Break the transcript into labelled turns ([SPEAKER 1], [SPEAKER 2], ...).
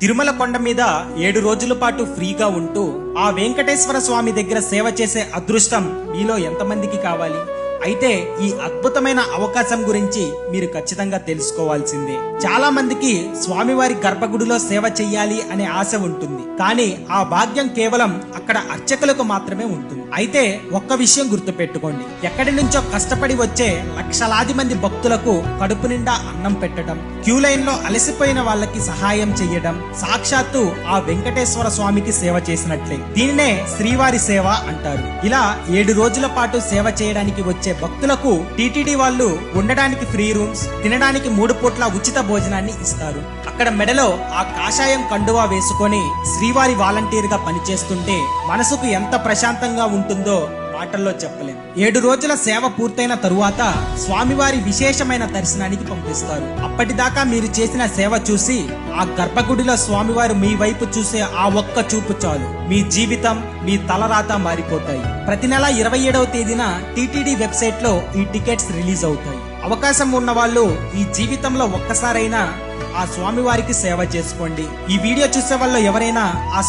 [SPEAKER 1] తిరుమల కొండ మీద 7 రోజుల పాటు ఫ్రీగా ఉంటూ ఆ వెంకటేశ్వర స్వామి దగ్గర సేవ చేసే అదృష్టం మీలో ఎంతమందికి కావాలి? అయితే ఈ అద్భుతమైన అవకాశం గురించి మీరు ఖచ్చితంగా తెలుసుకోవాల్సిందే. చాలా మందికి స్వామివారి గర్భగుడిలో సేవ చెయ్యాలి అనే ఆశ ఉంటుంది, కానీ ఆ భాగ్యం కేవలం అక్కడ అర్చకులకు మాత్రమే ఉంటుంది. అయితే ఒక్క విషయం గుర్తుపెట్టుకోండి, ఎక్కడి నుంచో కష్టపడి వచ్చే లక్షలాది మంది భక్తులకు కడుపు నిండా అన్నం పెట్టడం, క్యూ లైన్ లో అలసిపోయిన వాళ్ళకి సహాయం చెయ్యడం సాక్షాత్తు ఆ వెంకటేశ్వర స్వామికి సేవ చేసినట్లే. దీనినే శ్రీవారి సేవ అంటారు. ఇలా 7 రోజుల పాటు సేవ చేయడానికి వచ్చే భక్తులకు టీటీడీ వాళ్ళు ఉండడానికి ఫ్రీ రూమ్స్, తినడానికి 3 పూట్ల ఉచిత భోజనాన్ని ఇస్తారు. అక్కడ మెడలో ఆ కాషాయం కండువా వేసుకొని శ్రీవారి వాలంటీర్ గా పనిచేస్తుంటే మనసుకు ఎంత ప్రశాంతంగా ఉంటుందో మాటల్లో చెప్పలేం. 7 రోజుల సేవ పూర్తయిన తరువాత స్వామివారి విశేషమైన దర్శనానికి పంపిస్తారు. అప్పటిదాకా మీరు చేసిన సేవ చూసి ఆ గర్భగుడిలో స్వామివారు మీ వైపు చూసే ఆ ఒక్క చూపు చాలు, మీ జీవితం, మీ తలరాత మారిపోతాయి. ప్రతి నెల 27వ తేదీన టీటీడీ వెబ్సైట్ లో ఈ టికెట్స్ రిలీజ్ అవుతాయి. అవకాశం ఉన్న వాళ్ళు ఈ జీవితంలో ఒక్కసారైనా ఆ స్వామివారికి సేవ చేసుకోండి. ఈ వీడియో చూసే వాళ్ళు ఎవరైనా ఆ